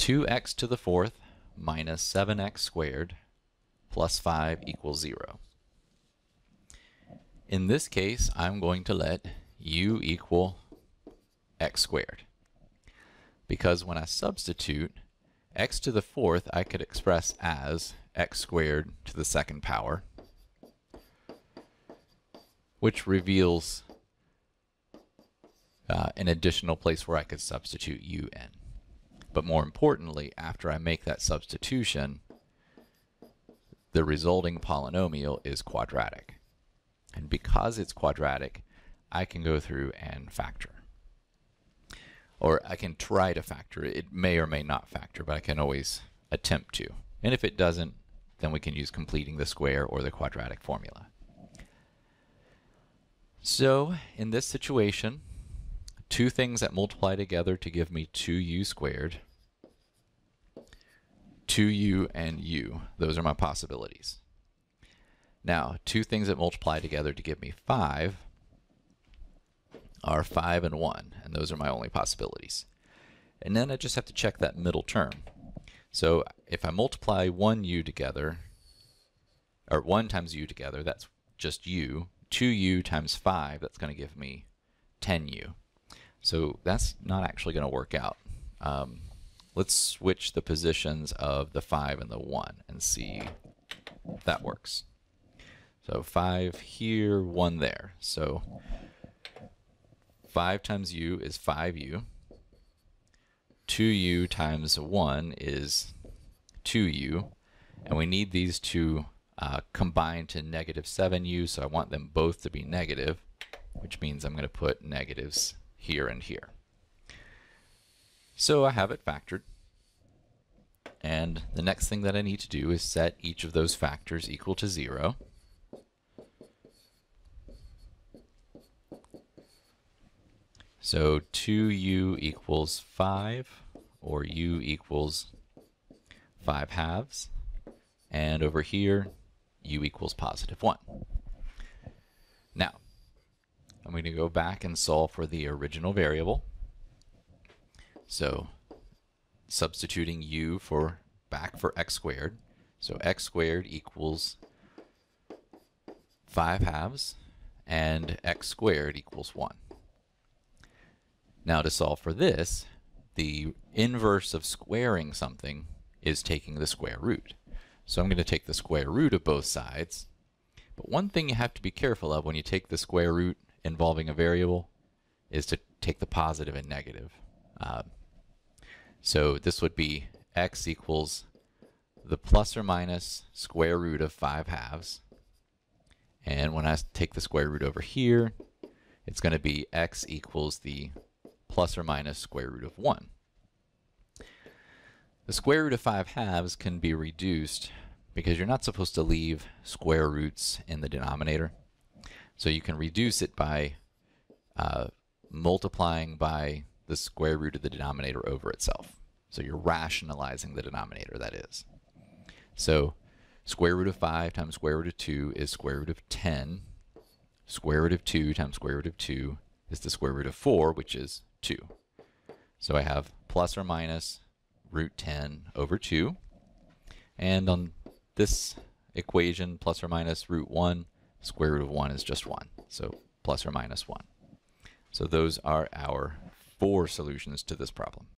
2x to the fourth minus 7x squared plus 5 equals 0. In this case, I'm going to let u equal x squared, because when I substitute x to the fourth, I could express as x squared to the second power, which reveals an additional place where I could substitute u in. But more importantly, after I make that substitution, the resulting polynomial is quadratic. And because it's quadratic, I can go through and factor. Or I can try to factor. It may or may not factor, but I can always attempt to. And if it doesn't, then we can use completing the square or the quadratic formula. So in this situation, two things that multiply together to give me 2u squared, 2u and u, those are my possibilities. Now, two things that multiply together to give me 5 are 5 and 1, and those are my only possibilities. And then I just have to check that middle term. So if I multiply 1u together, or 1 times u together, that's just u. 2u times 5, that's going to give me 10u. So that's not actually going to work out. Let's switch the positions of the 5 and the 1 and see if that works. So 5 here, 1 there. So 5 times u is 5u. 2u times 1 is 2u. And we need these to combine to negative 7u, so I want them both to be negative, which means I'm going to put negatives here and here. So I have it factored. And the next thing that I need to do is set each of those factors equal to 0. So 2u equals 5, or u equals 5 halves. And over here, u equals positive 1. Now, I'm going to go back and solve for the original variable. So substituting u back for x squared. So x squared equals 5 halves, and x squared equals 1. Now to solve for this, the inverse of squaring something is taking the square root. So I'm going to take the square root of both sides. But one thing you have to be careful of when you take the square root involving a variable is to take the positive and negative. So this would be x equals the plus or minus square root of 5 halves. And when I take the square root over here, it's going to be x equals the plus or minus square root of 1. The square root of 5 halves can be reduced because you're not supposed to leave square roots in the denominator. So you can reduce it by multiplying by the square root of the denominator over itself. So you're rationalizing the denominator, that is. So square root of 5 times square root of 2 is square root of 10. Square root of 2 times square root of 2 is the square root of 4, which is 2. So I have plus or minus root 10 over 2. And on this equation, plus or minus root 1, square root of 1 is just 1. So plus or minus 1. So those are our 4 solutions to this problem.